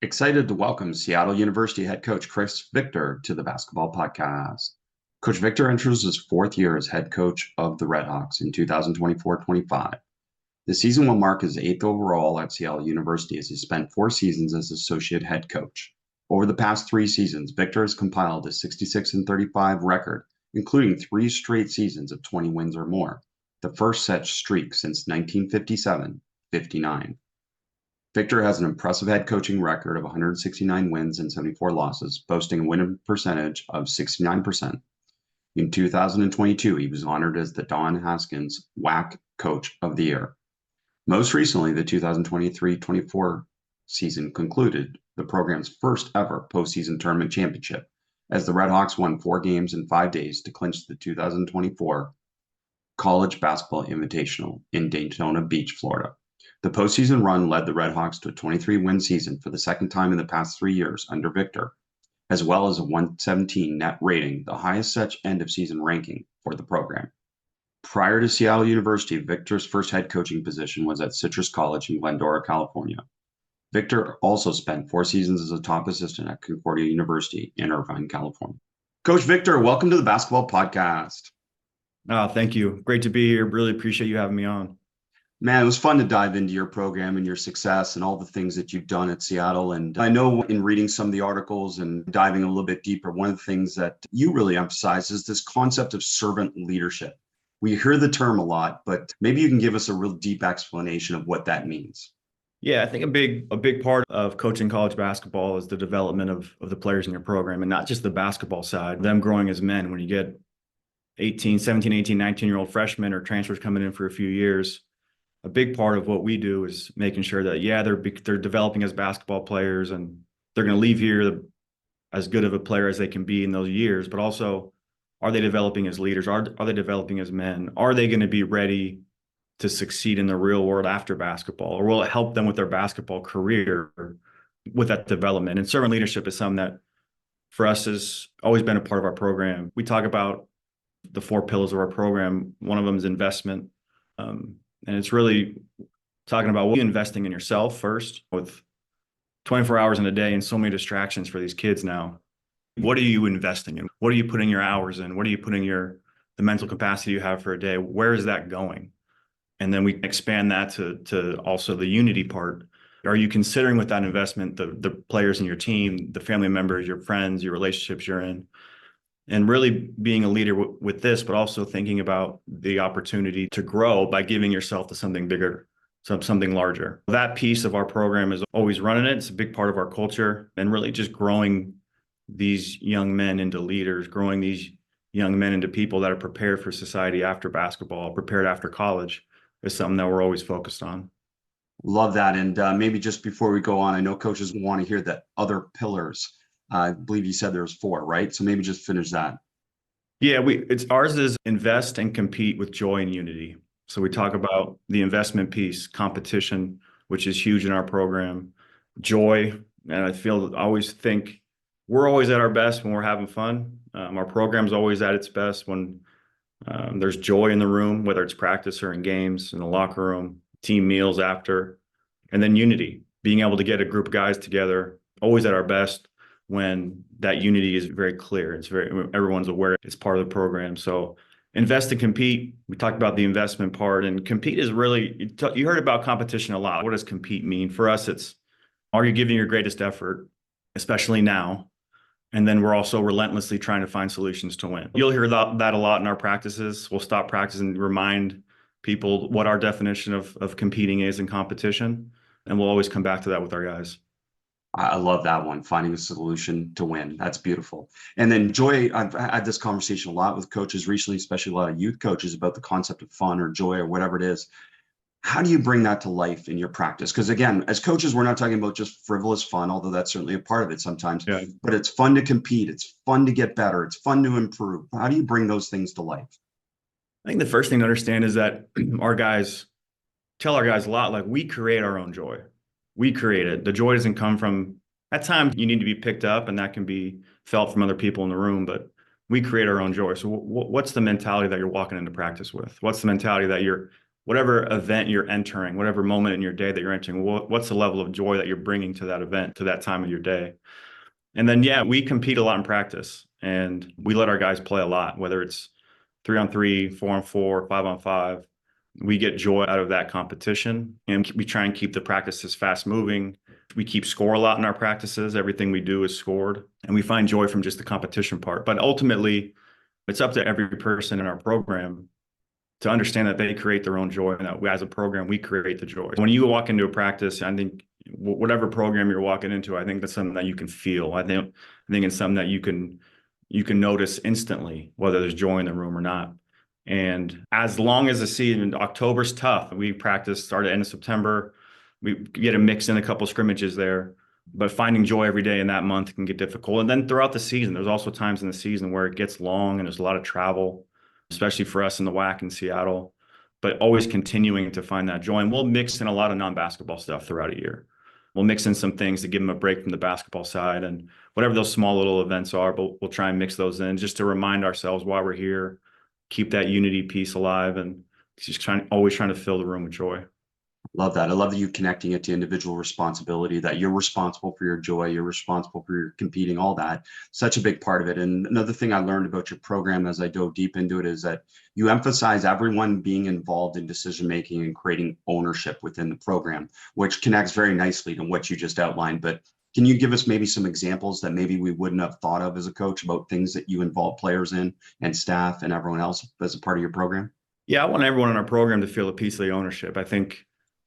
Excited to welcome Seattle University head coach Chris Victor to the basketball podcast. Coach Victor enters his fourth year as head coach of the Redhawks in 2024-25. The season will mark his eighth overall at Seattle University as he spent 4 seasons as associate head coach. Over the past 3 seasons, Victor has compiled a 66-35 record, including 3 straight seasons of 20 wins or more, the first such streak since 1957-59. Victor has an impressive head coaching record of 169 wins and 74 losses, boasting a win percentage of 69%. In 2022, he was honored as the Don Haskins WAC Coach of the Year. Most recently, the 2023-24 season concluded the program's first ever postseason tournament championship, as the Redhawks won 4 games in 5 days to clinch the 2024 College Basketball Invitational in Daytona Beach, Florida. The postseason run led the Redhawks to a 23-win season for the second time in the past 3 years under Victor, as well as a 117 net rating, the highest such end-of-season ranking for the program. Prior to Seattle University, Victor's first head coaching position was at Citrus College in Glendora, California. Victor also spent 4 seasons as a top assistant at Concordia University in Irvine, California. Coach Victor, welcome to the basketball podcast. Thank you. Great to be here. Really appreciate you having me on. Man, it was fun to dive into your program and your success and all the things that you've done at Seattle. And I know in reading some of the articles and diving a little bit deeper, one of the things that you really emphasize is this concept of servant leadership. We hear the term a lot, but maybe you can give us a real deep explanation of what that means. Yeah, I think a big part of coaching college basketball is the development of the players in your program, and not just the basketball side, them growing as men. When you get 17, 18, 19-year-old freshmen or transfers coming in for a few years, a big part of what we do is making sure that, they're developing as basketball players and they're going to leave here as good of a player as they can be in those years, but also, are they developing as leaders? Are they developing as men? Are they going to be ready to succeed in the real world after basketball, or will it help them with their basketball career with that development? And servant leadership is something that for us has always been a part of our program. We talk about the 4 pillars of our program. One of them is investment. And it's really talking about what you're investing in yourself first, with 24 hours in a day and so many distractions for these kids now. What are you investing in? What are you putting your hours in? What are you putting the mental capacity you have for a day? Where is that going? And then we expand that to also the unity part. Are you considering with that investment the players in your team, the family members, your friends, your relationships you're in? And really being a leader with this, but also thinking about the opportunity to grow by giving yourself to something bigger, something larger. That piece of our program is always running it. It's a big part of our culture, and really just growing these young men into leaders, growing these young men into people that are prepared for society after basketball, prepared after college, is something that we're always focused on. Love that. And maybe just before we go on, I know coaches want to hear the other pillars. I believe you said there was 4, right? So maybe just finish that. Yeah, ours is invest and compete with joy and unity. So we talk about the investment piece, competition, which is huge in our program, joy. And I always think we're always at our best when we're having fun. Our program's always at its best when there's joy in the room, whether it's practice or in games, in the locker room, team meals after, and then unity, being able to get a group of guys together, always at our best when that unity is very clear. Everyone's aware it's part of the program. So invest and compete. We talked about the investment part, and compete is really, you heard about competition a lot. What does compete mean? For us, are you giving your greatest effort, especially now? And then we're also relentlessly trying to find solutions to win. You'll hear that a lot in our practices. We'll stop practice and remind people what our definition of competing is in competition. And we'll always come back to that with our guys. I love that one, finding a solution to win. That's beautiful. And then joy, I've had this conversation a lot with coaches recently, especially a lot of youth coaches, about the concept of fun or joy or whatever it is. How do you bring that to life in your practice? Because again, as coaches, we're not talking about just frivolous fun, although that's certainly a part of it sometimes, but it's fun to compete. It's fun to get better. It's fun to improve. How do you bring those things to life? I think the first thing to understand is that our guys tell our guys a lot, like, we create our own joy. We create it. The joy doesn't come from, at times you need to be picked up, and that can be felt from other people in the room, but we create our own joy. So what's the mentality that you're walking into practice with? What's the mentality that you're whatever event you're entering, whatever moment in your day that you're entering, what's the level of joy that you're bringing to that event, to that time of your day? And then, yeah, we compete a lot in practice and we let our guys play a lot, whether it's 3-on-3, 4-on-4, 5-on-5. We get joy out of that competition and we try and keep the practices fast moving. We keep score a lot in our practices. Everything we do is scored and we find joy from just the competition part. But ultimately, it's up to every person in our program to understand that they create their own joy and that as a program, we create the joy. When you walk into a practice, I think whatever program you're walking into, I think that's something that you can feel. I think it's something that you can notice instantly, whether there's joy in the room or not. And as long as the season, October's tough. We practice start at end of September. We get a mix in a couple scrimmages there, but finding joy every day in that month can get difficult. And then throughout the season, there's also times in the season where it gets long and there's a lot of travel, especially for us in the WAC in Seattle, but always continuing to find that joy. And we'll mix in a lot of non-basketball stuff throughout a year. We'll mix in some things to give them a break from the basketball side and whatever those small little events are, but we'll try and mix those in just to remind ourselves why we're here, keep that unity piece alive, and just always trying to fill the room with joy. Love that. I love that you connecting it to individual responsibility, that you're responsible for your joy, you're responsible for your competing, all that. Such a big part of it. And another thing I learned about your program as I dove deep into it is that you emphasize everyone being involved in decision making and creating ownership within the program, which connects very nicely to what you just outlined. But can you give us maybe some examples that maybe we wouldn't have thought of as a coach about things that you involve players in and staff and everyone else as a part of your program? Yeah, I want everyone in our program to feel a piece of the ownership. I think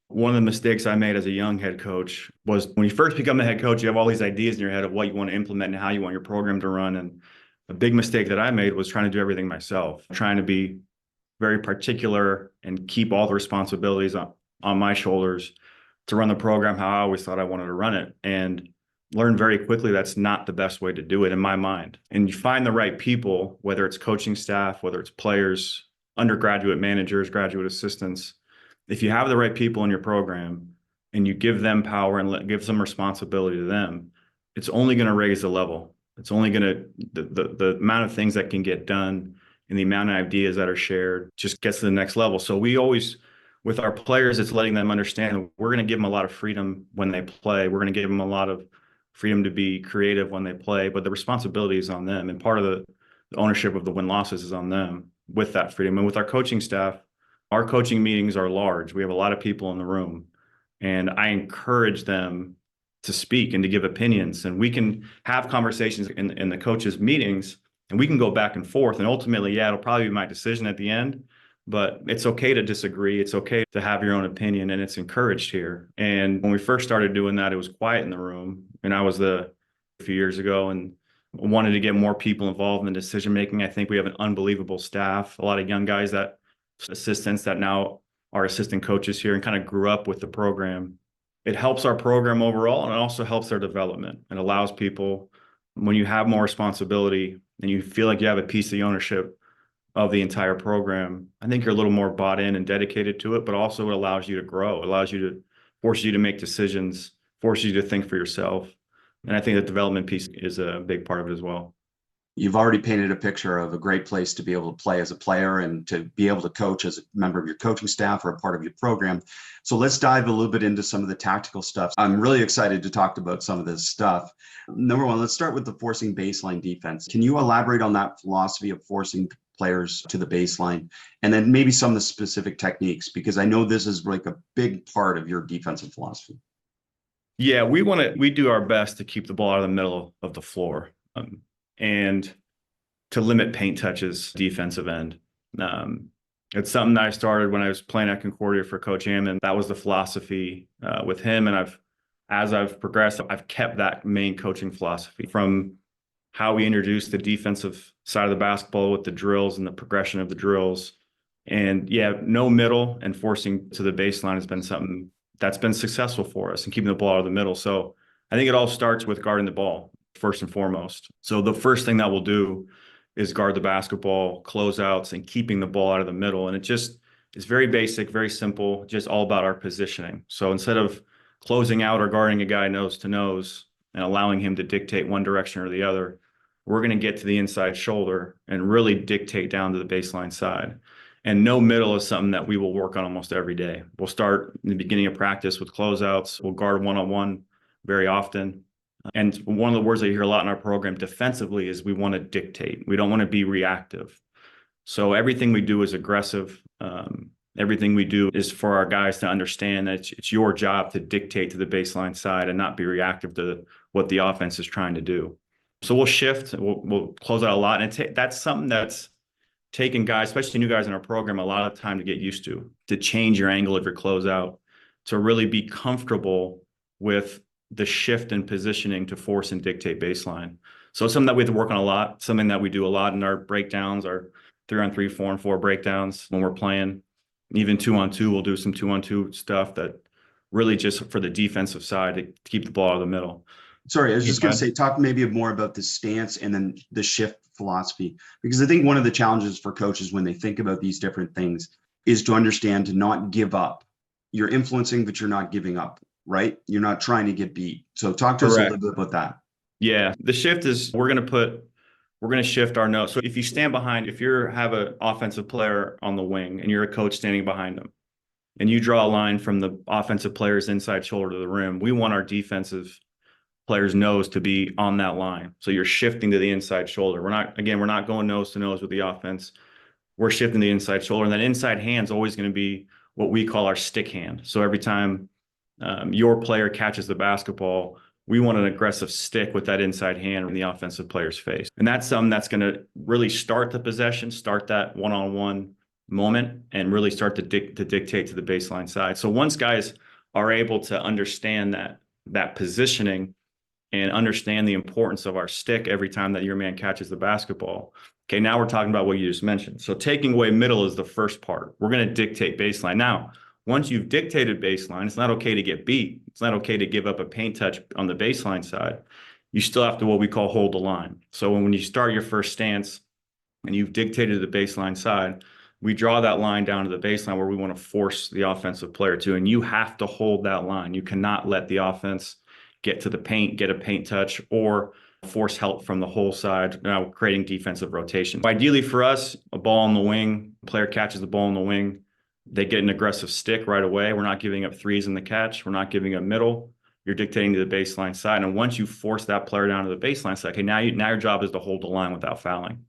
one of the mistakes I made as a young head coach was when you first become a head coach, you have all these ideas in your head of what you want to implement and how you want your program to run. And a big mistake that I made was trying to do everything myself, trying to be very particular and keep all the responsibilities on my shoulders to run the program how I always thought I wanted to run it. And learn very quickly that's not the best way to do it in my mind. And you find the right people, whether it's coaching staff, whether it's players, undergraduate managers, graduate assistants. If you have the right people in your program and you give them power and give some responsibility to them, it's only going to raise the level. It's only going to, the amount of things that can get done and the amount of ideas that are shared just gets to the next level. So we always, with our players, it's letting them understand we're going to give them a lot of freedom when they play. We're going to give them a lot of freedom to be creative when they play, but the responsibility is on them. And part of the ownership of the win-losses is on them with that freedom. And with our coaching staff, our coaching meetings are large. We have a lot of people in the room, and I encourage them to speak and to give opinions. And we can have conversations in the coaches' meetings, and we can go back and forth. And ultimately, yeah, it'll probably be my decision at the end, but it's okay to disagree. It's okay to have your own opinion, and it's encouraged here. And when we first started doing that, it was quiet in the room. And I was a few years ago and wanted to get more people involved in the decision making. I think we have an unbelievable staff, a lot of young guys that assistants that now are assistant coaches here and kind of grew up with the program. It helps our program overall, and it also helps their development. It allows people, when you have more responsibility and you feel like you have a piece of the ownership of the entire program, I think you're a little more bought in and dedicated to it, but also it allows you to grow. It allows you to force you to make decisions, force you to think for yourself. And I think the development piece is a big part of it as well. You've already painted a picture of a great place to be able to play as a player and to be able to coach as a member of your coaching staff or a part of your program. So let's dive a little bit into some of the tactical stuff. I'm really excited to talk about some of this stuff. Number one, let's start with the forcing baseline defense. Can you elaborate on that philosophy of forcing players to the baseline and then maybe some of the specific techniques? Because I know this is like a big part of your defensive philosophy. Yeah, we do our best to keep the ball out of the middle of the floor. And to limit paint touches defensive end. It's something that I started when I was playing at Concordia for Coach Hammond. That was the philosophy with him. And as I've progressed, I've kept that main coaching philosophy from how we introduced the defensive side of the basketball with the drills and the progression of the drills. And yeah, no middle and forcing to the baseline has been something that's been successful for us and keeping the ball out of the middle. So I think it all starts with guarding the ball first and foremost. So the first thing that we'll do is guard the basketball, closeouts, and keeping the ball out of the middle. And it just is very basic, very simple, just all about our positioning. So instead of closing out or guarding a guy nose to nose and allowing him to dictate one direction or the other, we're going to get to the inside shoulder and really dictate down to the baseline side. And no middle is something that we will work on almost every day. We'll start in the beginning of practice with closeouts. We'll guard one-on-one very often. And one of the words I hear a lot in our program defensively is we want to dictate. We don't want to be reactive. So everything we do is aggressive. Everything we do is for our guys to understand that it's your job to dictate to the baseline side and not be reactive to what the offense is trying to do. So we'll shift. We'll close out a lot. And that's something that's taken guys, especially new guys in our program, a lot of time to get used to change your angle of your closeout, to really be comfortable with the shift in positioning to force and dictate baseline. So it's something that we have to work on a lot, something that we do a lot in our breakdowns, our 3-on-3, 4-on-4 breakdowns when we're playing. Even 2-on-2, we'll do some 2-on-2 stuff that really just for the defensive side to keep the ball out of the middle. Sorry, I was just going to say, talk maybe more about the stance and then the shift philosophy, because I think one of the challenges for coaches when they think about these different things is to understand to not give up. You're influencing, but you're not giving up, right? You're not trying to get beat. So talk to us a little bit about that. Yeah, the shift is we're going to shift our nose. So if you stand behind, if you have an offensive player on the wing and you're a coach standing behind them, and you draw a line from the offensive player's inside shoulder to the rim, we want our defensive player's nose to be on that line. So you're shifting to the inside shoulder. We're not going nose to nose with the offense. We're shifting the inside shoulder. And that inside hand is always going to be what we call our stick hand. So every time your player catches the basketball, we want an aggressive stick with that inside hand in the offensive player's face. And that's something that's going to really start the possession, start that one-on-one moment, and really start to dictate to the baseline side. So once guys are able to understand that positioning and understand the importance of our stick every time that your man catches the basketball. Okay, now we're talking about what you just mentioned. So taking away middle is the first part. We're going to dictate baseline. Now, once you've dictated baseline, it's not okay to get beat. It's not okay to give up a paint touch on the baseline side. You still have to what we call hold the line. So when you start your first stance and you've dictated the baseline side, we draw that line down to the baseline where we want to force the offensive player to, and you have to hold that line. You cannot let the offense get to the paint, get a paint touch, or force help from the whole side, now creating defensive rotation. Ideally for us, a ball on the wing, player catches the ball on the wing, they get an aggressive stick right away. We're not giving up threes in the catch. We're not giving up middle. You're dictating to the baseline side. And once you force that player down to the baseline side, okay, now your job is to hold the line without fouling.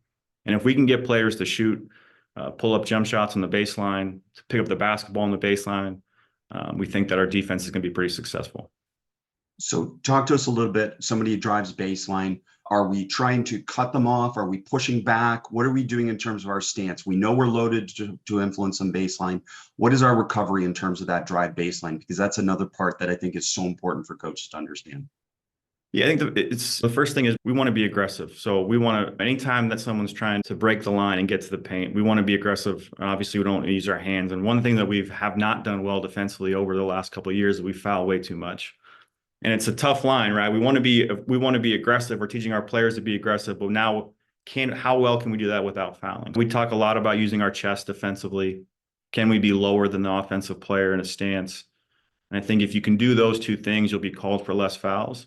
And if we can get players to shoot pull-up jump shots on the baseline, to pick up the basketball on the baseline, we think that our defense is going to be pretty successful. So talk to us a little bit. Somebody drives baseline. Are we trying to cut them off? Are we pushing back? What are we doing in terms of our stance? We know we're loaded to influence some baseline. What is our recovery in terms of that drive baseline? Because that's another part that I think is so important for coaches to understand. Yeah, I think the first thing is we want to be aggressive. So we want to, anytime that someone's trying to break the line and get to the paint, we want to be aggressive. Obviously, we don't use our hands. And one thing that we have not done well defensively over the last couple of years is we foul way too much. And it's a tough line, right? We want to be aggressive. We're teaching our players to be aggressive, but now how well can we do that without fouling? We talk a lot about using our chest defensively. Can we be lower than the offensive player in a stance? And I think if you can do those two things, you'll be called for less fouls.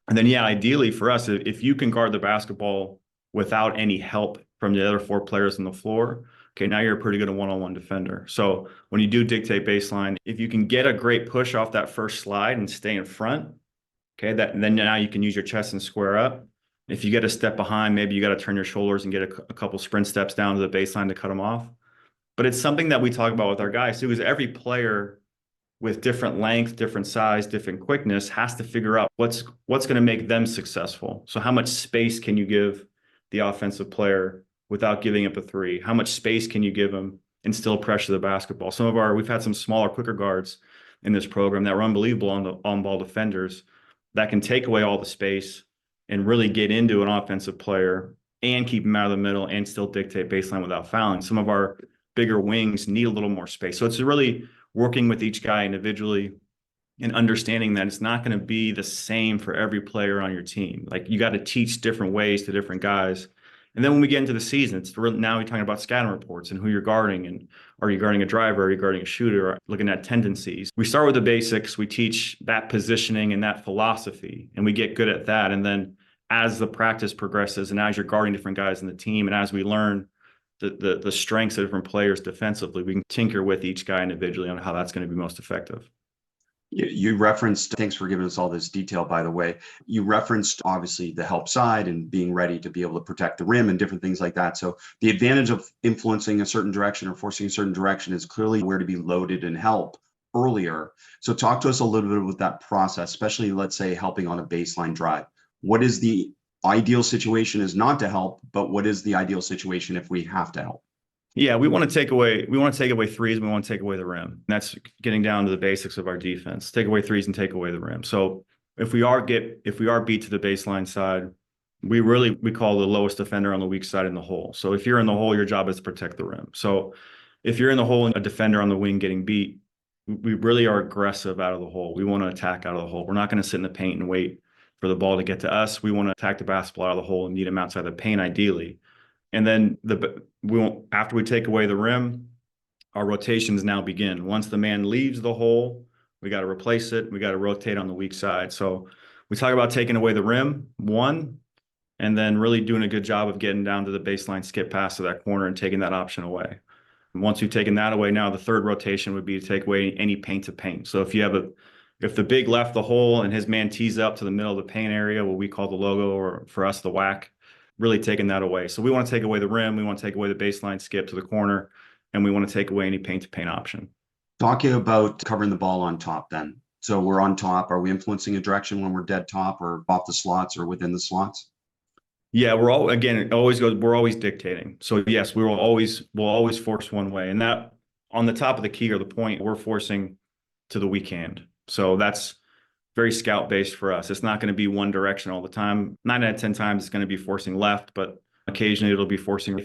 And then, yeah, ideally for us, if you can guard the basketball without any help from the other four players on the floor, okay, now you're a pretty good one-on-one defender. So when you do dictate baseline, if you can get a great push off that first slide and stay in front, okay, then now you can use your chest and square up. If you get a step behind, maybe you got to turn your shoulders and get a couple sprint steps down to the baseline to cut them off. But it's something that we talk about with our guys too, because every player with different length, different size, different quickness has to figure out what's going to make them successful. So how much space can you give the offensive player without giving up a three? How much space can you give them and still pressure the basketball? We've had some smaller, quicker guards in this program that were unbelievable on-ball defenders that can take away all the space and really get into an offensive player and keep them out of the middle and still dictate baseline without fouling. Some of our bigger wings need a little more space. So it's really working with each guy individually and understanding that it's not going to be the same for every player on your team. Like you got to teach different ways to different guys. And then when we get into the season, now we're talking about scouting reports and who you're guarding, and are you guarding a driver, are you guarding a shooter, or looking at tendencies. We start with the basics, we teach that positioning and that philosophy, and we get good at that. And then as the practice progresses and as you're guarding different guys in the team, and as we learn the strengths of different players defensively. We can tinker with each guy individually on how that's going to be most effective. You referenced, thanks for giving us all this detail, by the way. You referenced obviously the help side and being ready to be able to protect the rim and different things like that. So the advantage of influencing a certain direction or forcing a certain direction is clearly where to be loaded and help earlier. So talk to us a little bit about that process, especially let's say helping on a baseline drive. What is the ideal situation is not to help, but what is the ideal situation if we have to help? Yeah, we want to take away threes. We want to take away the rim. And that's getting down to the basics of our defense. Take away threes and take away the rim. So if we are beat to the baseline side, we call the lowest defender on the weak side in the hole. So if you're in the hole, your job is to protect the rim. So if you're in the hole and a defender on the wing getting beat, we really are aggressive out of the hole. We want to attack out of the hole. We're not going to sit in the paint and wait for the ball to get to us. We want to attack the basketball out of the hole and meet him outside the paint ideally. And then after we take away the rim, our rotations now begin. Once the man leaves the hole, we got to replace it. We got to rotate on the weak side. So we talk about taking away the rim, one, and then really doing a good job of getting down to the baseline skip pass to that corner and taking that option away. And once we've taken that away, now the third rotation would be to take away any paint to paint. So if the big left the hole and his man tees up to the middle of the paint area, what we call the logo, or for us, the WAC, really taking that away. So we want to take away the rim, we want to take away the baseline skip to the corner, and we want to take away any paint-to-paint option. Talking about covering the ball on top then. So we're on top. Are we influencing a direction when we're dead top or off the slots or within the slots? Yeah, we're always dictating. So yes, we'll always force one way. And that on the top of the key or the point, we're forcing to the weak hand. So that's very scout based for us. It's not going to be one direction all the time. 9 out of 10 times it's going to be forcing left, but occasionally it'll be forcing,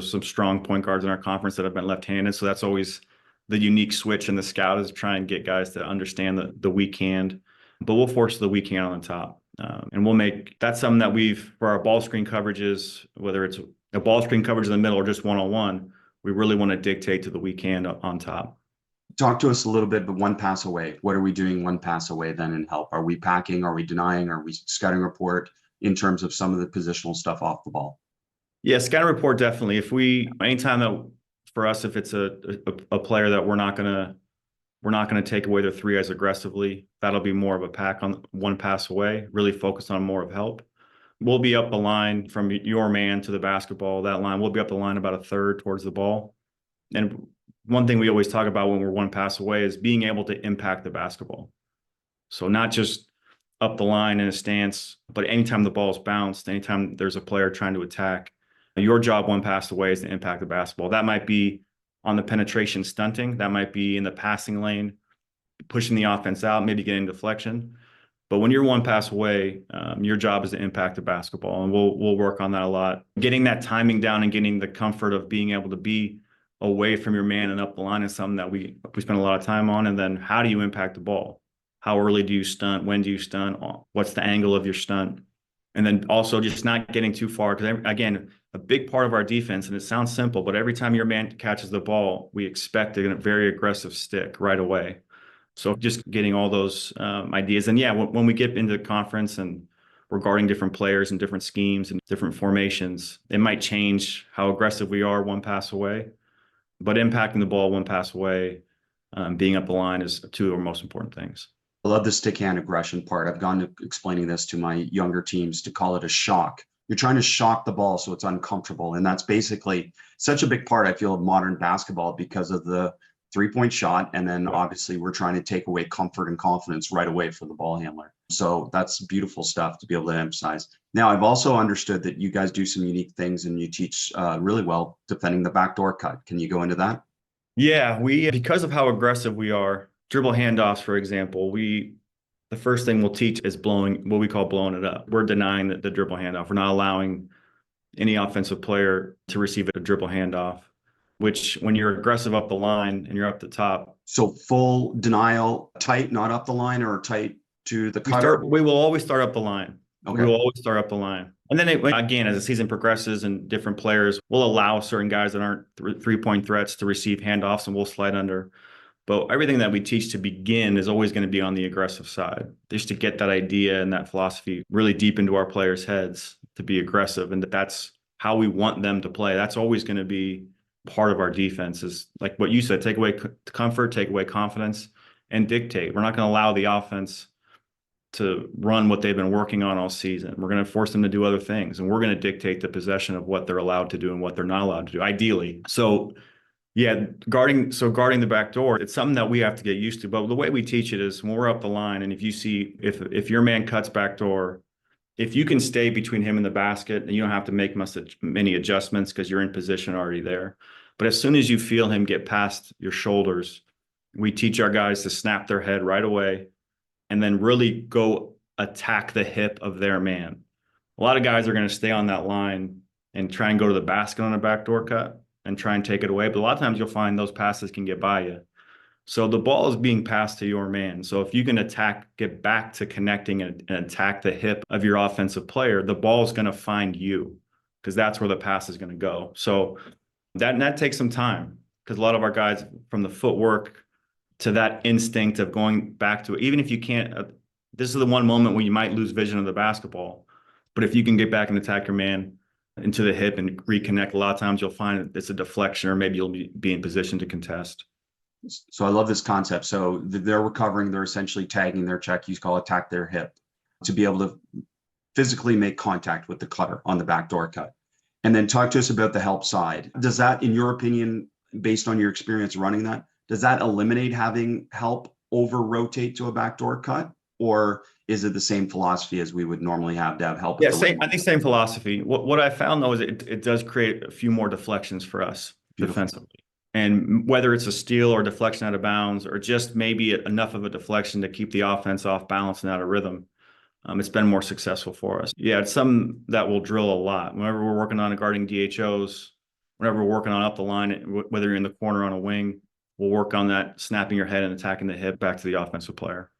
some strong point guards in our conference that have been left-handed. So that's always the unique switch in the scout, is try and get guys to understand the weak hand, but we'll force the weak hand on the top. And that's something that for our ball screen coverages, whether it's a ball screen coverage in the middle or just one-on-one, we really want to dictate to the weak hand on top. Talk to us a little bit, but one pass away. What are we doing one pass away then in help? Are we packing? Are we denying? Are we scouting report in terms of some of the positional stuff off the ball? Yeah, scouting report, definitely. Anytime that for us, if it's a player that we're not gonna take away their three as aggressively, that'll be more of a pack on one pass away, really focus on more of help. We'll be up the line from your man to the basketball. That line, we'll be up the line about a third towards the ball. And one thing we always talk about when we're one pass away is being able to impact the basketball. So not just up the line in a stance, but anytime the ball's bounced, anytime there's a player trying to attack, your job one pass away is to impact the basketball. That might be on the penetration stunting. That might be in the passing lane, pushing the offense out, maybe getting deflection. But when you're one pass away, your job is to impact the basketball. And we'll work on that a lot. Getting that timing down and getting the comfort of being able to be away from your man and up the line is something that we spend a lot of time on. And then how do you impact the ball? How early do you stunt? When do you stunt? What's the angle of your stunt? And then also just not getting too far. Because again, a big part of our defense, and it sounds simple, but every time your man catches the ball, we expect a very aggressive stick right away. So just getting all those ideas. And yeah, when we get into the conference and we're guarding different players and different schemes and different formations, it might change how aggressive we are one pass away. But impacting the ball one pass away, being up the line is two of our most important things. I love the stick hand aggression part. I've gone to explaining this to my younger teams to call it a shock. You're trying to shock the ball so it's uncomfortable. And that's basically such a big part, I feel, of modern basketball because of the three-point shot. And then obviously we're trying to take away comfort and confidence right away for the ball handler. So that's beautiful stuff to be able to emphasize. Now, I've also understood that you guys do some unique things and you teach really well defending the backdoor cut. Can you go into that? Yeah, because of how aggressive we are, dribble handoffs, for example, the first thing we'll teach is what we call blowing it up. We're denying the dribble handoff. We're not allowing any offensive player to receive a dribble handoff, which when you're aggressive up the line and you're up the top. So full denial, tight, not up the line, or tight to the cutter? We will always start up the line. Okay. We will always start up the line. And then again, as the season progresses and different players will allow certain guys that aren't three-point threats to receive handoffs, and we'll slide under. But everything that we teach to begin is always going to be on the aggressive side, just to get that idea and that philosophy really deep into our players' heads to be aggressive. And that's how we want them to play. That's always going to be part of our defense, is like what you said, take away comfort, take away confidence, and dictate. We're not going to allow the offense to run what they've been working on all season. We're going to force them to do other things, and we're going to dictate the possession of what they're allowed to do and what they're not allowed to do, ideally. So yeah, guarding the back door, it's something that we have to get used to. But the way we teach it is when we're up the line, and if you see if your man cuts back door, if you can stay between him and the basket, and you don't have to make many adjustments because you're in position already there. But as soon as you feel him get past your shoulders, we teach our guys to snap their head right away and then really go attack the hip of their man. A lot of guys are going to stay on that line and try and go to the basket on a backdoor cut and try and take it away. But a lot of times you'll find those passes can get by you. So the ball is being passed to your man. So if you can get back to connecting and attack the hip of your offensive player, the ball is going to find you, because that's where the pass is going to go. So that takes some time, because a lot of our guys, from the footwork to that instinct of going back to it, even if you can't, this is the one moment where you might lose vision of the basketball. But if you can get back and attack your man into the hip and reconnect, a lot of times you'll find it's a deflection, or maybe you'll be in position to contest. So I love this concept. So they're recovering, they're essentially tagging their check. You call attack their hip, to be able to physically make contact with the cutter on the backdoor cut. And then talk to us about the help side. Does that, in your opinion, based on your experience running that, does that eliminate having help over rotate to a backdoor cut? Or is it the same philosophy as we would normally have to have help? Yeah, I think same philosophy. What I found, though, is it does create a few more deflections for us defensively. And whether it's a steal or deflection out of bounds, or just maybe enough of a deflection to keep the offense off balance and out of rhythm, it's been more successful for us. Yeah, it's something that we'll drill a lot. Whenever we're working on guarding DHOs, whenever we're working on up the line, whether you're in the corner on a wing, we'll work on that snapping your head and attacking the hip back to the offensive player.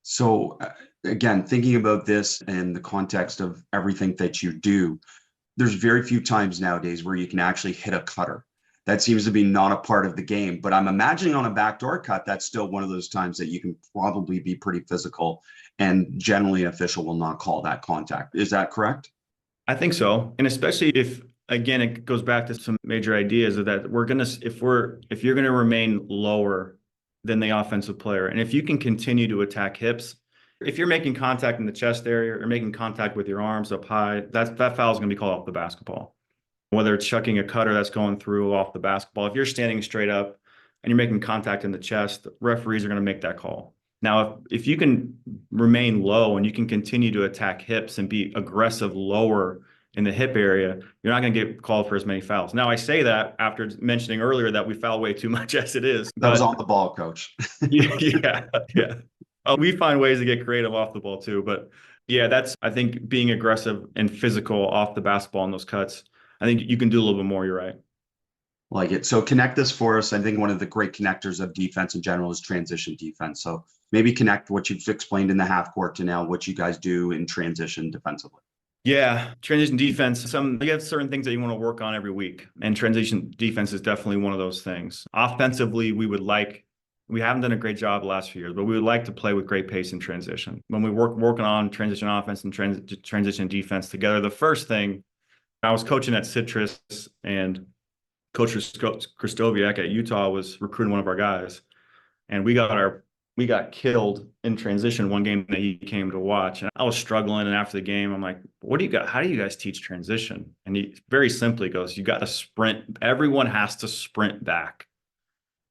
So again, thinking about this in the context of everything that you do, there's very few times nowadays where you can actually hit a cutter. That seems to be not a part of the game, but I'm imagining on a backdoor cut, that's still one of those times that you can probably be pretty physical, and generally an official will not call that contact. Is that correct? I think so. And especially if, again, it goes back to some major ideas of that if you're going to remain lower than the offensive player, and if you can continue to attack hips, if you're making contact in the chest area or making contact with your arms up high, that foul is going to be called off the basketball. Whether it's chucking a cutter that's going through off the basketball, if you're standing straight up and you're making contact in the chest, referees are going to make that call. Now, if you can remain low and you can continue to attack hips and be aggressive lower in the hip area, you're not going to get called for as many fouls. Now, I say that after mentioning earlier that we foul way too much as it is. That was on the ball, coach. yeah. We find ways to get creative off the ball too. But yeah, I think being aggressive and physical off the basketball in those cuts, I think you can do a little bit more. You're right. Like it. So connect this for us. I think one of the great connectors of defense in general is transition defense. So maybe connect what you've explained in the half court to now what you guys do in transition defensively. Yeah, transition defense. You have certain things that you want to work on every week, and transition defense is definitely one of those things. Offensively, we haven't done a great job the last few years, but we would like to play with great pace in transition. When we working on transition offense and transition defense together, the first thing, I was coaching at Citrus, and Coach Kristoviak at Utah was recruiting one of our guys, and we got killed in transition one game that he came to watch. And I was struggling. And after the game, I'm like, how do you guys teach transition? And he very simply goes, you got to sprint. Everyone has to sprint back.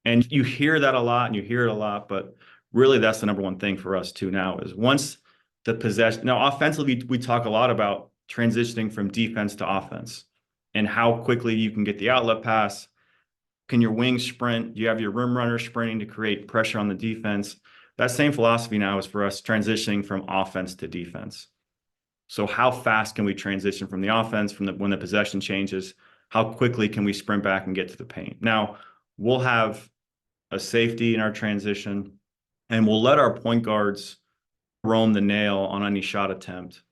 And you hear that a lot, but really that's the number one thing for us too now is once the possession. Now, offensively, we talk a lot about transitioning from defense to offense and how quickly you can get the outlet pass. Can your wings sprint? Do you have your rim runner sprinting to create pressure on the defense? That same philosophy now is for us transitioning from offense to defense. So how fast can we transition from the offense when the possession changes? How quickly can we sprint back and get to the paint? Now, we'll have a safety in our transition, and we'll let our point guards roam the nail on any shot attempt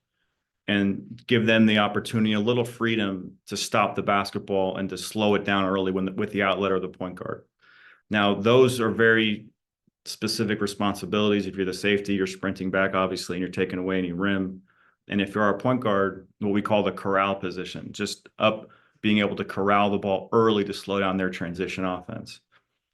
and give them the opportunity, a little freedom to stop the basketball and to slow it down early with the outlet or the point guard. Now, those are very specific responsibilities. If you're the safety, you're sprinting back, obviously, and you're taking away any rim. And if you're our point guard, what we call the corral position, just up, being able to corral the ball early to slow down their transition offense.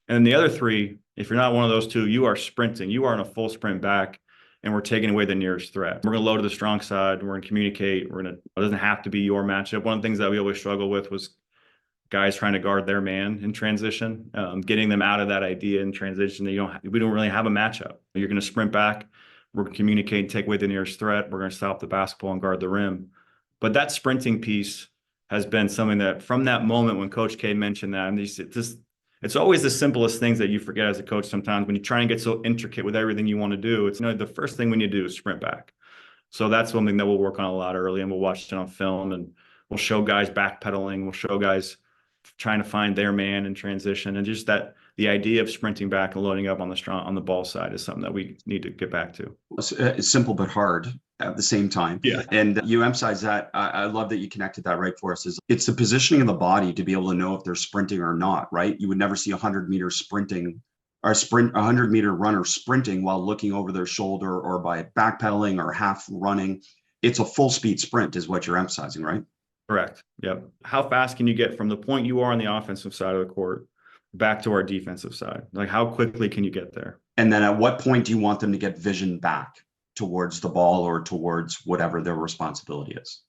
And then the other three, if you're not one of those two, you are sprinting. You are in a full sprint back, and we're taking away the nearest threat. We're going to load to the strong side. We're going to communicate. It doesn't have to be your matchup. One of the things that we always struggle with was guys trying to guard their man in transition, getting them out of that idea in transition. We don't really have a matchup. You're going to sprint back. We're going to communicate and take away the nearest threat. We're going to stop the basketball and guard the rim. But that sprinting piece has been something that from that moment when Coach K mentioned that, and it's always the simplest things that you forget as a coach sometimes when you try and get so intricate with everything you want to do. It's the first thing we need to do is sprint back. So that's something that we'll work on a lot early, and we'll watch it on film, and we'll show guys backpedaling. We'll show guys trying to find their man in transition, and just that the idea of sprinting back and loading up on the ball side is something that we need to get back to. It's simple but hard at the same time. Yeah. And you emphasize that. I love that you connected that right for us. It's the positioning of the body to be able to know if they're sprinting or not, right? You would never see 100-meter sprinting or 100-meter runner sprinting while looking over their shoulder or by backpedaling or half running. It's a full speed sprint is what you're emphasizing, right? Correct. Yep. How fast can you get from the point you are on the offensive side of the court back to our defensive side? Like, how quickly can you get there? And then at what point do you want them to get vision back towards the ball or towards whatever their responsibility is?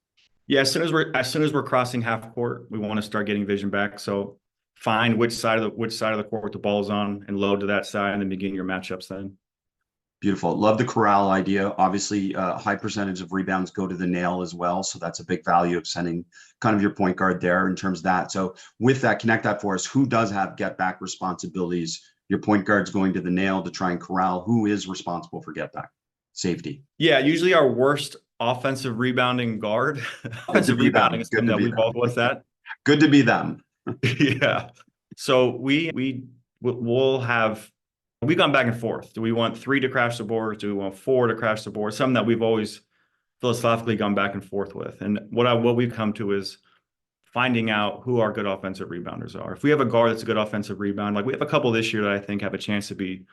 Yeah, as soon as we're crossing half court, we want to start getting vision back. So find which side of the court the ball's on and load to that side, and then begin your matchups then. Beautiful. Love the corral idea. Obviously, high percentage of rebounds go to the nail as well. So that's a big value of sending kind of your point guard there in terms of that. So with that, connect that for us. Who does have get back responsibilities? Your point guard's going to the nail to try and corral. Who is responsible for get back? Safety. Yeah, usually our worst offensive rebounding guard. Offensive rebounding is something that we both. What's that? Good to be them. Yeah. So we'll have. We've gone back and forth. Do we want 3 to crash the board? Do we want 4 to crash the board? Something that we've always philosophically gone back and forth with. And what we've come to is finding out who our good offensive rebounders are. If we have a guard that's a good offensive rebound, like we have a couple this year that I think have a chance to be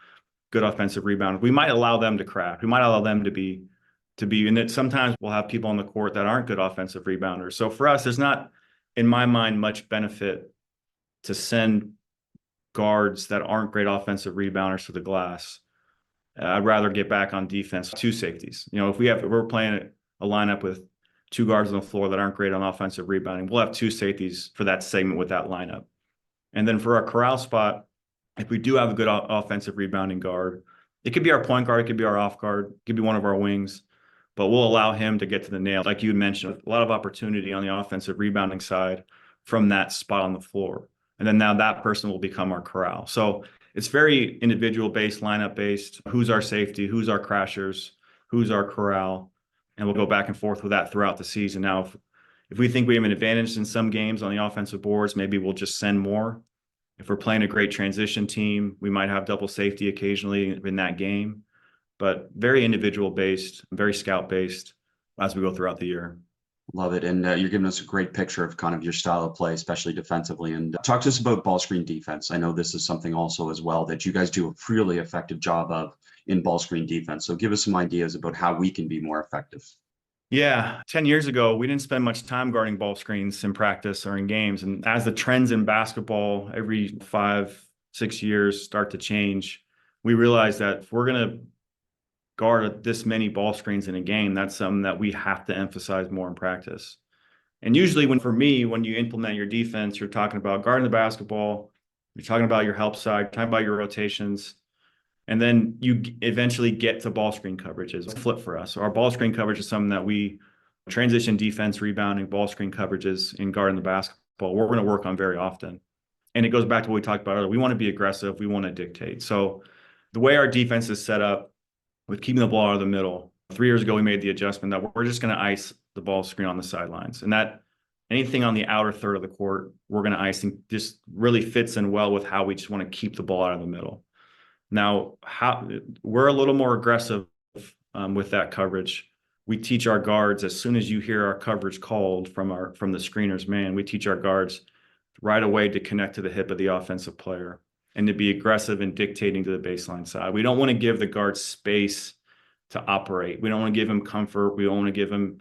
good offensive rebounders, we might allow them to crash. We might allow them to be, and that sometimes we'll have people on the court that aren't good offensive rebounders. So for us, there's not, in my mind, much benefit to send guards that aren't great offensive rebounders to the glass. I'd rather get back on defense, 2 safeties. If we're playing a lineup with 2 guards on the floor that aren't great on offensive rebounding, we'll have 2 safeties for that segment with that lineup. And then for our corral spot, if we do have a good offensive rebounding guard, it could be our point guard, it could be our off guard, it could be one of our wings, but we'll allow him to get to the nail. Like you mentioned, a lot of opportunity on the offensive rebounding side from that spot on the floor. And then now that person will become our corral. So it's very individual based, lineup based. Who's our safety? Who's our crashers? Who's our corral? And we'll go back and forth with that throughout the season. Now, if we think we have an advantage in some games on the offensive boards, maybe we'll just send more. If we're playing a great transition team, we might have double safety occasionally in that game. But very individual based, very scout based as we go throughout the year. Love it. And you're giving us a great picture of kind of your style of play, especially defensively. And talk to us about ball screen defense. I know this is something also as well that you guys do a really effective job of in ball screen defense. So give us some ideas about how we can be more effective. Yeah. 10 years ago, we didn't spend much time guarding ball screens in practice or in games. And as the trends in basketball every 5-6 years start to change, we realized that if we're going to guard this many ball screens in a game, that's something that we have to emphasize more in practice. And usually when you implement your defense, you're talking about guarding the basketball, you're talking about your help side, talking about your rotations, and then you eventually get to ball screen coverages. Flip for us. So our ball screen coverage is something that we transition defense, rebounding, ball screen coverages in guarding the basketball, we're going to work on very often. And it goes back to what we talked about earlier. We want to be aggressive. We want to dictate. So the way our defense is set up, with keeping the ball out of the middle. 3 years ago, we made the adjustment that we're just going to ice the ball screen on the sidelines. And that anything on the outer third of the court, we're going to ice, and just really fits in well with how we just want to keep the ball out of the middle. Now, we're a little more aggressive with that coverage. We teach our guards, as soon as you hear our coverage called from the screener's man, we teach our guards right away to connect to the hip of the offensive player and to be aggressive in dictating to the baseline side. We don't want to give the guards space to operate. We don't want to give him comfort. We don't want to give him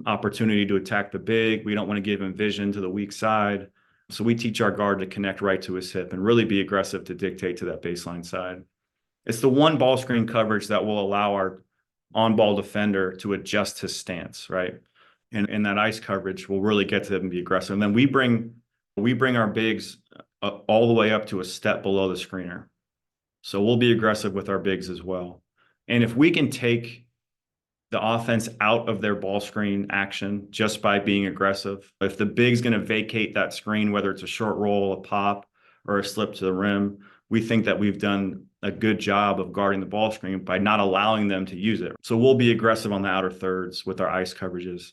opportunity to attack the big. We don't want to give him vision to the weak side. So we teach our guard to connect right to his hip and really be aggressive to dictate to that baseline side. It's the one ball screen coverage that will allow our on-ball defender to adjust his stance, right? And in that ice coverage, we'll really get to them and be aggressive. And then we bring our bigs all the way up to a step below the screener. So we'll be aggressive with our bigs as well. And if we can take the offense out of their ball screen action just by being aggressive, if the big's going to vacate that screen, whether it's a short roll, a pop, or a slip to the rim, we think that we've done a good job of guarding the ball screen by not allowing them to use it. So we'll be aggressive on the outer thirds with our ice coverages.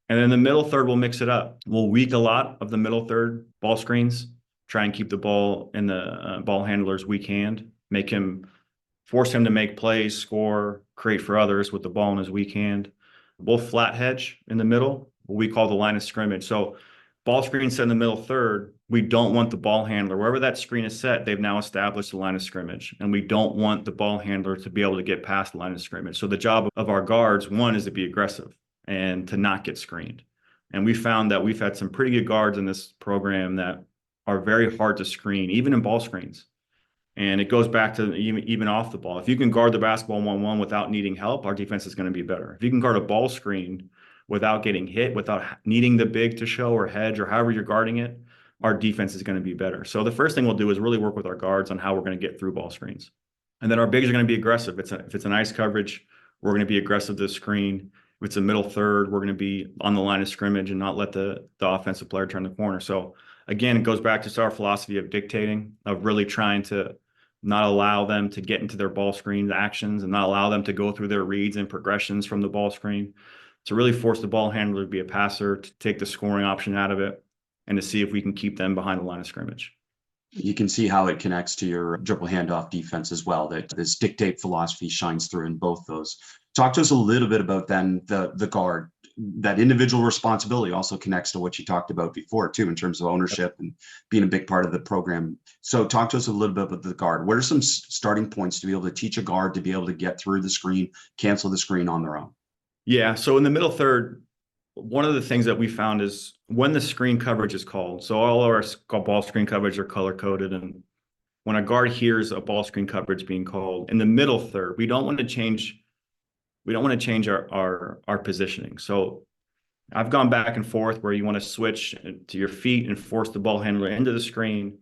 And then the middle third, we'll mix it up. We'll weak a lot of the middle third ball screens, try and keep the ball in the ball handler's weak hand, force him to make plays, score, create for others with the ball in his weak hand. We'll flat hedge in the middle, what we call the line of scrimmage. So ball screen set in the middle third, we don't want the ball handler, wherever that screen is set, they've now established the line of scrimmage. And we don't want the ball handler to be able to get past the line of scrimmage. So the job of our guards, one, is to be aggressive and to not get screened. And we found that we've had some pretty good guards in this program that are very hard to screen, even in ball screens. And it goes back to even off the ball. If you can guard the basketball 1-1 without needing help, our defense is going to be better. If you can guard a ball screen without getting hit, without needing the big to show or hedge or however you're guarding it, our defense is going to be better. So the first thing we'll do is really work with our guards on how we're going to get through ball screens. And then our bigs are going to be aggressive. If it's an ice coverage, we're going to be aggressive to the screen. If it's a middle third, we're going to be on the line of scrimmage and not let the offensive player turn the corner. So again, it goes back to our philosophy of dictating, of really trying to not allow them to get into their ball screen actions and not allow them to go through their reads and progressions from the ball screen, to really force the ball handler to be a passer, to take the scoring option out of it, and to see if we can keep them behind the line of scrimmage. You can see how it connects to your dribble handoff defense as well, that this dictate philosophy shines through in both those. Talk to us a little bit about then the guard. That individual responsibility also connects to what you talked about before too, in terms of ownership and being a big part of the program. So talk to us a little bit about the guard. What are some starting points to be able to teach a guard to be able to get through the screen, cancel the screen on their own? Yeah. So in the middle third, one of the things that we found is when the screen coverage is called, so all of our ball screen coverage are color coded. And when a guard hears a ball screen coverage being called in the middle third, we don't want to change our positioning. So I've gone back and forth where you want to switch to your feet and force the ball handler into the screen.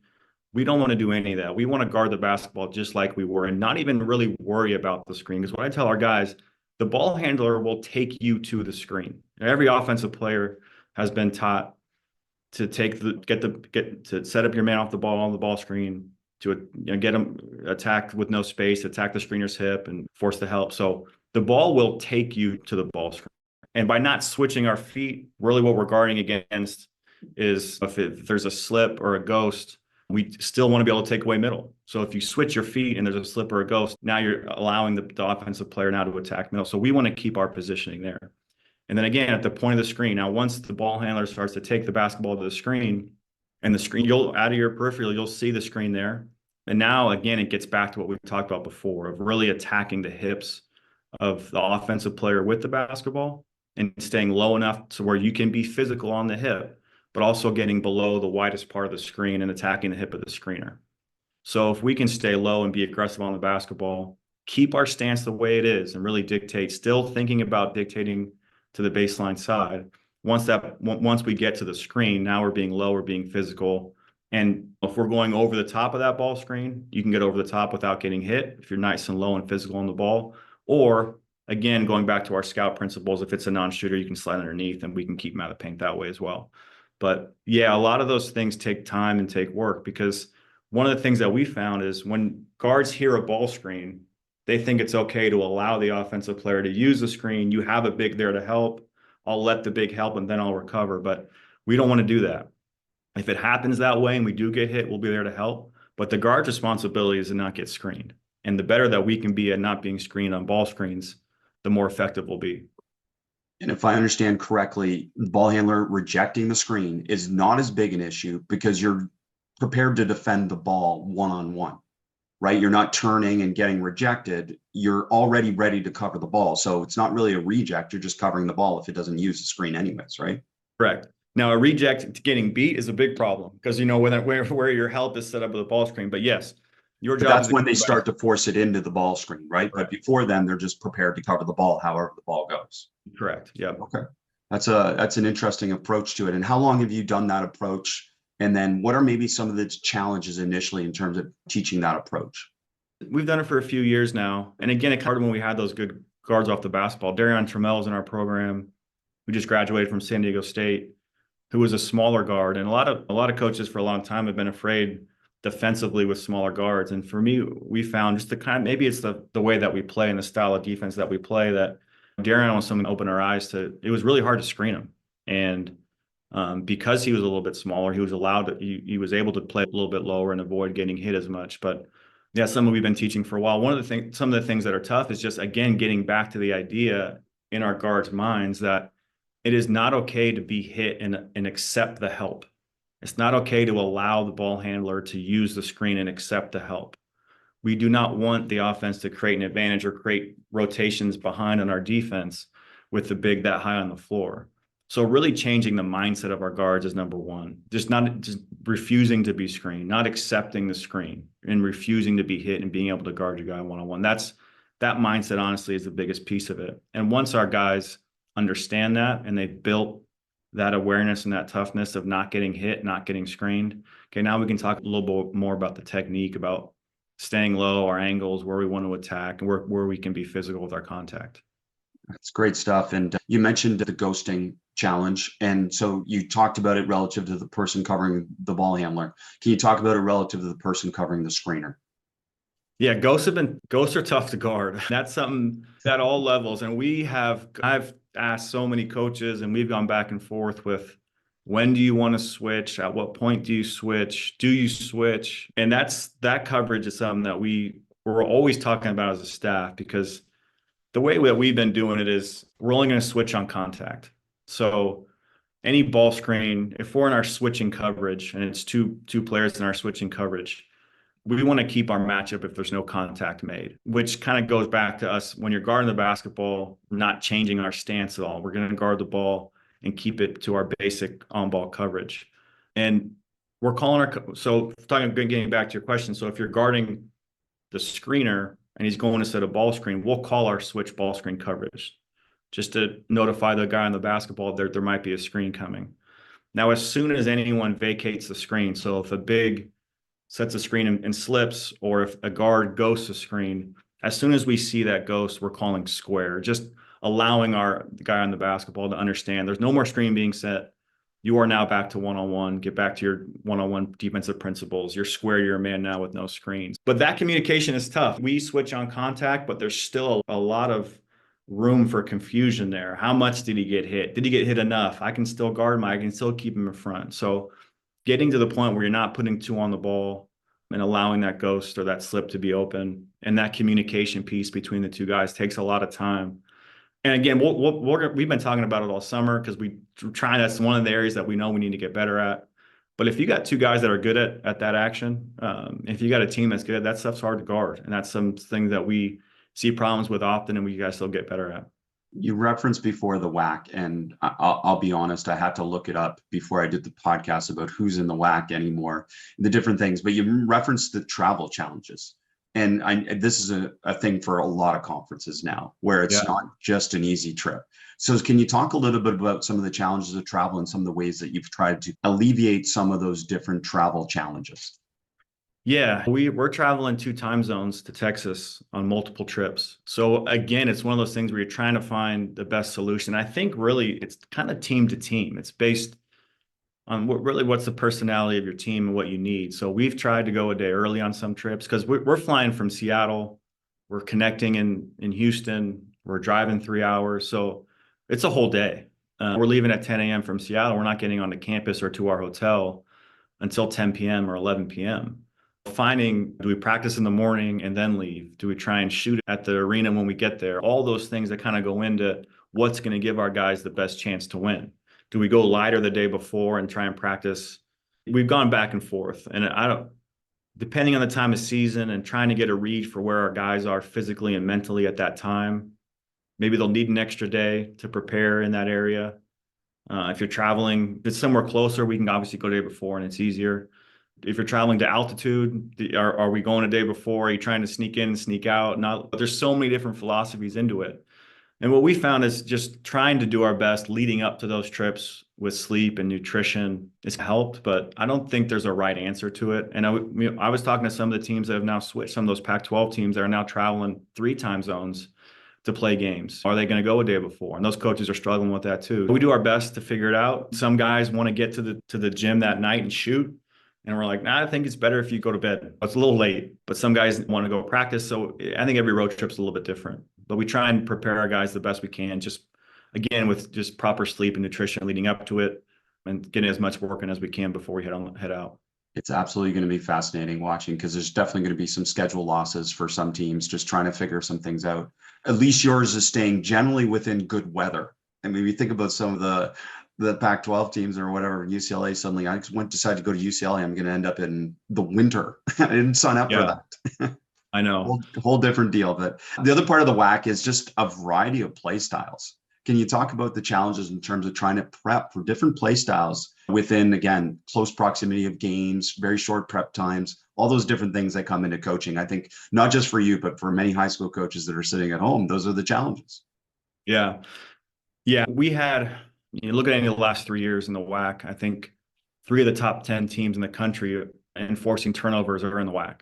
We don't want to do any of that. We want to guard the basketball just like we were and not even really worry about the screen. Because what I tell our guys, the ball handler will take you to the screen. Every offensive player has been taught to to set up your man off the ball on the ball screen, to get them attacked with no space, attack the screener's hip and force the help. So the ball will take you to the ball screen. And by not switching our feet, really what we're guarding against is if there's a slip or a ghost, we still want to be able to take away middle. So if you switch your feet and there's a slip or a ghost, now you're allowing the offensive player now to attack middle. So we want to keep our positioning there. And then again, at the point of the screen, now once the ball handler starts to take the basketball to the screen, and the screen, you'll out of your peripheral, you'll see the screen there. And now again, it gets back to what we've talked about before of really attacking the hips of the offensive player with the basketball and staying low enough to where you can be physical on the hip, but also getting below the widest part of the screen and attacking the hip of the screener. So if we can stay low and be aggressive on the basketball, keep our stance the way it is and really dictate, still thinking about dictating to the baseline side. Once we get to the screen, now we're being low, we're being physical. And if we're going over the top of that ball screen, you can get over the top without getting hit if you're nice and low and physical on the ball. Or again, going back to our scout principles, if it's a non-shooter, you can slide underneath and we can keep them out of the paint that way as well. But yeah, a lot of those things take time and take work, because one of the things that we found is when guards hear a ball screen, they think it's okay to allow the offensive player to use the screen. You have a big there to help. I'll let the big help and then I'll recover. But we don't want to do that. If it happens that way and we do get hit, we'll be there to help. But the guard's responsibility is to not get screened. And the better that we can be at not being screened on ball screens, the more effective we'll be. And if I understand correctly, the ball handler rejecting the screen is not as big an issue because you're prepared to defend the ball one-on-one. right? You're not turning and getting rejected. You're already ready to cover the ball. So it's not really a reject. You're just covering the ball if it doesn't use the screen anyways, right? Correct. Now, a reject getting beat is a big problem because, where your help is set up with a ball screen. But yes, your But job is that's to when they go back. start to force it into the ball screen, right? But Correct. before then, they're just prepared to cover the ball however the ball goes. Correct. Yep. Okay. That's an interesting approach to it. And how long have you done that approach? And then what are maybe some of the challenges initially in terms of teaching that approach? We've done it for a few years now. And again, it started when we had those good guards off the basketball. Darion Trammell's in our program, who just graduated from San Diego State, who was a smaller guard. And a lot of coaches for a long time have been afraid defensively with smaller guards. And for me, we found just maybe it's the way that we play and the style of defense that we play, that Darion was someone to open our eyes to. It was really hard to screen him. And because he was a little bit smaller, he was able to play a little bit lower and avoid getting hit as much. But yeah, something we've been teaching for a while. Some of the things that are tough is just, again, getting back to the idea in our guards' minds that it is not okay to be hit and accept the help. It's not okay to allow the ball handler to use the screen and accept the help. We do not want the offense to create an advantage or create rotations behind on our defense with the big that high on the floor. So really changing the mindset of our guards is number one. Just refusing to be screened, not accepting the screen and refusing to be hit and being able to guard your guy one-on-one. That mindset, honestly, is the biggest piece of it. And once our guys understand that and they've built that awareness and that toughness of not getting hit, not getting screened, okay, now we can talk a little bit more about the technique, about staying low, our angles, where we want to attack, and where we can be physical with our contact. That's great stuff. And you mentioned the ghosting challenge. And so you talked about it relative to the person covering the ball handler. Can you talk about it relative to the person covering the screener? Yeah, ghosts are tough to guard. That's something at all levels. And I've asked so many coaches and we've gone back and forth with, when do you want to switch? At what point do you switch? Do you switch? And that coverage is something that we're always talking about as a staff, because the way that we've been doing it is we're only going to switch on contact. So any ball screen, if we're in our switching coverage and it's two players in our switching coverage, we want to keep our matchup if there's no contact made, which kind of goes back to us when you're guarding the basketball, not changing our stance at all. We're going to guard the ball and keep it to our basic on-ball coverage. And we're calling getting back to your question. So if you're guarding the screener and he's going to set a ball screen, we'll call our switch ball screen coverage just to notify the guy on the basketball that there might be a screen coming. Now, as soon as anyone vacates the screen, so if a big sets a screen and slips, or if a guard ghosts a screen, as soon as we see that ghost, we're calling square, just allowing the guy on the basketball to understand there's no more screen being set. You are now back to one-on-one. Get back to your one-on-one defensive principles. You're square, you're a man now with no screens. But that communication is tough. We switch on contact, but there's still a lot of room for confusion there. How much did he get hit? Did he get hit enough? I can still guard I can still keep him in front. So getting to the point where you're not putting two on the ball and allowing that ghost or that slip to be open, and that communication piece between the two guys takes a lot of time. And again, we've been talking about it all summer because that's one of the areas that we know we need to get better at. But if you got two guys that are good at that action, if you got a team that's good, that stuff's hard to guard. And that's something that we see problems with often and we guys still get better at. You referenced before the WAC, and I'll be honest, I had to look it up before I did the podcast about who's in the WAC anymore, the different things. But you referenced the travel challenges. And this is a thing for a lot of conferences now, where it's not just an easy trip. So can you talk a little bit about some of the challenges of travel and some of the ways that you've tried to alleviate some of those different travel challenges? Yeah, we're traveling 2 time zones to Texas on multiple trips. So again, it's one of those things where you're trying to find the best solution. I think really it's kind of team to team. It's based on what's the personality of your team and what you need. So we've tried to go a day early on some trips because we're flying from Seattle. We're connecting in Houston. We're driving 3 hours. So it's a whole day. We're leaving at 10 a.m. from Seattle. We're not getting onto campus or to our hotel until 10 p.m. or 11 p.m. Finding, do we practice in the morning and then leave? Do we try and shoot at the arena when we get there? All those things that kind of go into what's going to give our guys the best chance to win. Do we go lighter the day before and try and practice? We've gone back and forth, and depending on the time of season and trying to get a read for where our guys are physically and mentally at that time. Maybe they'll need an extra day to prepare in that area. If you're traveling, if it's somewhere closer, we can obviously go the day before and it's easier. If you're traveling to altitude, are we going a day before? Are you trying to sneak in and sneak out? Not, there's so many different philosophies into it. And what we found is just trying to do our best leading up to those trips with sleep and nutrition has helped, but I don't think there's a right answer to it. And I was talking to some of the teams that have now switched, some of those Pac-12 teams that are now traveling 3 time zones to play games. Are they going to go a day before? And those coaches are struggling with that too. We do our best to figure it out. Some guys want to get to the gym that night and shoot. And we're like, nah, I think it's better if you go to bed. It's a little late, but some guys want to go practice. So I think every road trip's a little bit different. But we try and prepare our guys the best we can, just again with just proper sleep and nutrition leading up to it, and getting as much work in as we can before we head out. It's absolutely going to be fascinating watching, because there's definitely going to be some schedule losses for some teams just trying to figure some things out. At least yours is staying generally within good weather. I mean, you think about some of the Pac-12 teams or whatever, UCLA, suddenly I decided to go to UCLA, I'm going to end up in the winter. I didn't sign up for that. I know. Whole different deal. But the other part of the WAC is just a variety of play styles. Can you talk about the challenges in terms of trying to prep for different play styles within, again, close proximity of games, very short prep times, all those different things that come into coaching? I think not just for you, but for many high school coaches that are sitting at home, those are the challenges. Yeah. We had, look at any of the last 3 years in the WAC, I think 3 of the top 10 teams in the country enforcing turnovers are in the WAC.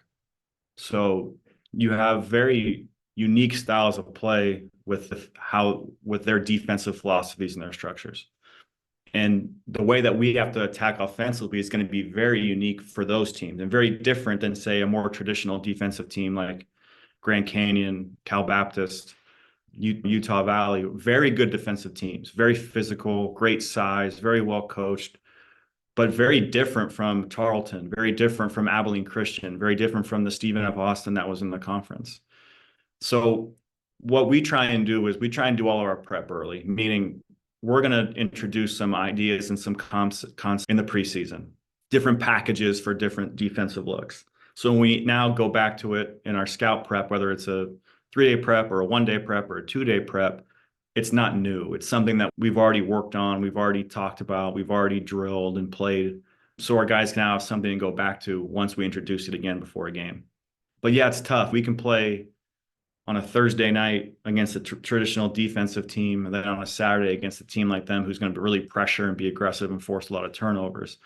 So you have very unique styles of play with their defensive philosophies and their structures. And the way that we have to attack offensively is going to be very unique for those teams and very different than, say, a more traditional defensive team like Grand Canyon, Cal Baptist, Utah Valley. Very good defensive teams, very physical, great size, very well coached, but very different from Tarleton, very different from Abilene Christian, very different from the Stephen F. Austin that was in the conference. So what we try and do is we try and do all of our prep early, meaning we're going to introduce some ideas and some concepts in the preseason, different packages for different defensive looks. So when we now go back to it in our scout prep, whether it's a 3-day prep or a 1-day prep or a 2-day prep, it's not new. It's something that we've already worked on, we've already talked about, we've already drilled and played. So our guys can now have something to go back to once we introduce it again before a game. But yeah, it's tough. We can play on a Thursday night against a traditional defensive team, and then on a Saturday against a team like them who's going to really pressure and be aggressive and force a lot of turnovers.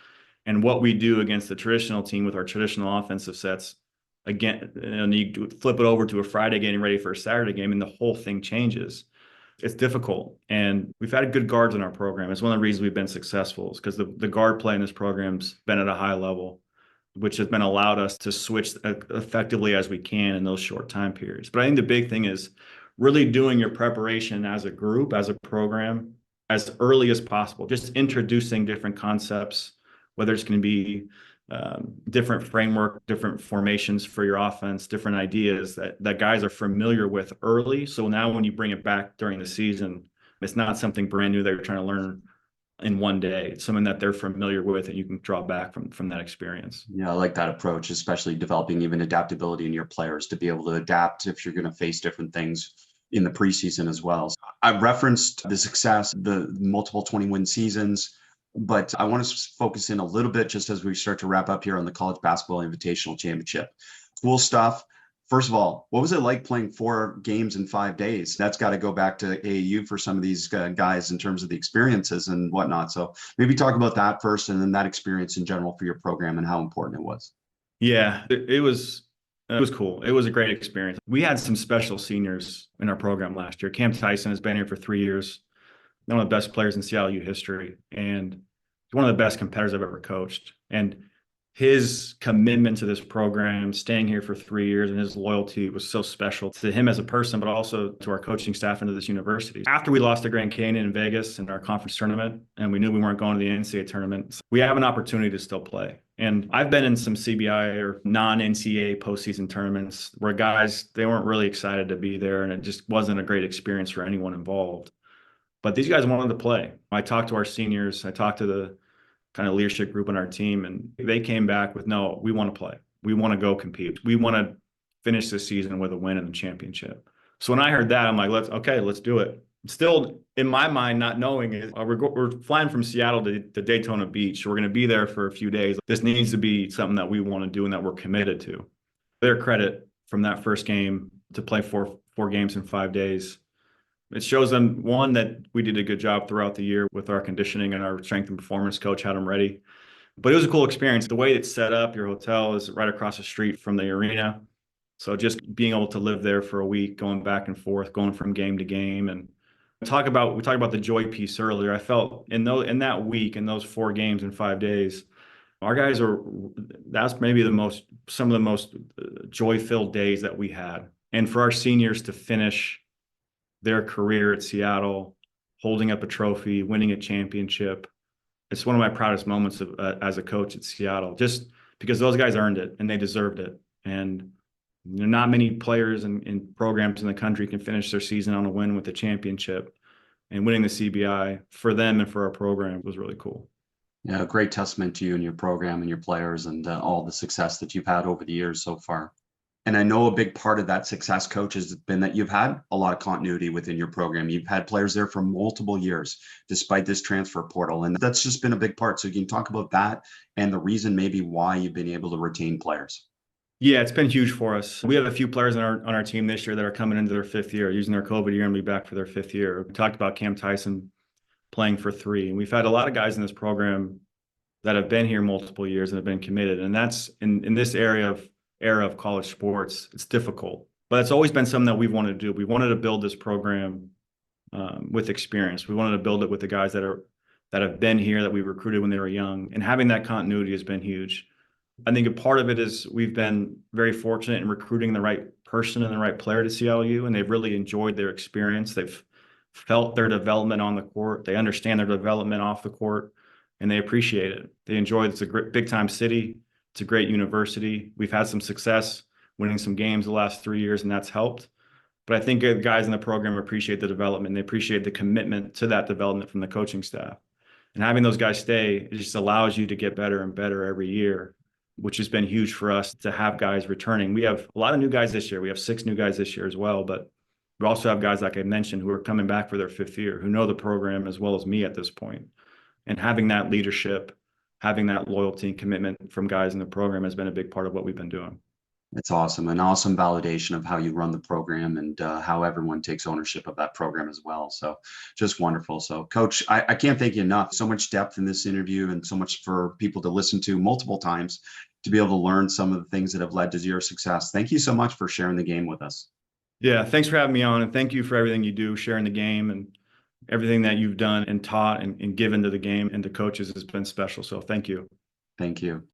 And what we do against the traditional team with our traditional offensive sets, again, and you flip it over to a Friday getting ready for a Saturday game, and the whole thing changes. It's difficult. And we've had good guards in our program. It's one of the reasons we've been successful, is because the guard play in this program's been at a high level, which has been allowed us to switch effectively as we can in those short time periods. But I think the big thing is really doing your preparation as a group, as a program, as early as possible, just introducing different concepts, whether it's going to be different framework, different formations for your offense, different ideas that guys are familiar with early. So now when you bring it back during the season, it's not something brand new that you're trying to learn in one day. It's something that they're familiar with and you can draw back from that experience. Yeah, I like that approach, especially developing even adaptability in your players to be able to adapt if you're going to face different things in the preseason as well. I referenced the success, the multiple 20-win seasons, but I want to focus in a little bit just as we start to wrap up here on the College Basketball Invitational Championship. Cool stuff. First of all, what was it like playing 4 games in 5 days? That's got to go back to AAU for some of these guys in terms of the experiences and whatnot. So maybe talk about that first, and then that experience in general for your program and how important it was. Yeah, it was cool. It was a great experience. We had some special seniors in our program last year. Cam Tyson has been here for 3 years, one of the best players in CLU history, and one of the best competitors I've ever coached. And his commitment to this program, staying here for 3 years, and his loyalty was so special to him as a person, but also to our coaching staff and to this university. After we lost to Grand Canyon in Vegas in our conference tournament, and we knew we weren't going to the NCAA tournament, we have an opportunity to still play. And I've been in some CBI or non-NCAA postseason tournaments where guys, they weren't really excited to be there, and it just wasn't a great experience for anyone involved. But these guys wanted to play. I talked to our seniors, I talked to the kind of leadership group on our team, and they came back with, no, we want to play. We want to go compete. We want to finish this season with a win in the championship. So when I heard that, I'm like, let's do it. Still in my mind, not knowing it, we're flying from Seattle to Daytona Beach. We're going to be there for a few days. This needs to be something that we want to do and that we're committed to. Their credit from that first game to play four games in 5 days. It shows them, one, that we did a good job throughout the year with our conditioning, and our strength and performance coach had them ready. But it was a cool experience. The way it's set up, your hotel is right across the street from the arena. So just being able to live there for a week, going back and forth, going from game to game. And we talked about the joy piece earlier. I felt in that week, in those 4 games in 5 days, our guys that's maybe some of the most joy-filled days that we had. And for our seniors to finish their career at Seattle, holding up a trophy, winning a championship, it's one of my proudest moments as a coach at Seattle, just because those guys earned it and they deserved it. And not many players and programs in the country can finish their season on a win with a championship, and winning the CBI for them and for our program was really cool. Yeah, great testament to you and your program and your players, and all the success that you've had over the years so far. And I know a big part of that success, coach, has been that you've had a lot of continuity within your program. You've had players there for multiple years, despite this transfer portal. And that's just been a big part. So you can talk about that and the reason maybe why you've been able to retain players. Yeah, it's been huge for us. We have a few players on our team this year that are coming into their 5th year, using their COVID year, and be back for their 5th year. We talked about Cam Tyson playing for 3. And we've had a lot of guys in this program that have been here multiple years and have been committed. And that's in this era of college sports, it's difficult. But it's always been something that we've wanted to do. We wanted to build this program with experience. We wanted to build it with the guys that have been here, that we recruited when they were young. And having that continuity has been huge. I think a part of it is we've been very fortunate in recruiting the right person and the right player to CLU, and they've really enjoyed their experience. They've felt their development on the court. They understand their development off the court, and they appreciate it. They enjoy it. It's a great big-time city. It's a great university. We've had some success winning some games the last 3 years, and that's helped. But I think the guys in the program appreciate the development. They appreciate the commitment to that development from the coaching staff. And having those guys stay, it just allows you to get better and better every year, which has been huge for us to have guys returning. We have a lot of new guys this year. We have 6 new guys this year as well, but we also have guys, like I mentioned, who are coming back for their 5th year, who know the program as well as me at this point. And having that leadership, having that loyalty and commitment from guys in the program has been a big part of what we've been doing. It's awesome. An awesome validation of how you run the program and how everyone takes ownership of that program as well. So just wonderful. So coach, I can't thank you enough. So much depth in this interview, and so much for people to listen to multiple times to be able to learn some of the things that have led to your success. Thank you so much for sharing the game with us. Yeah, thanks for having me on, and thank you for everything you do, sharing the game, and everything that you've done and taught and given to the game and to coaches has been special. So thank you. Thank you.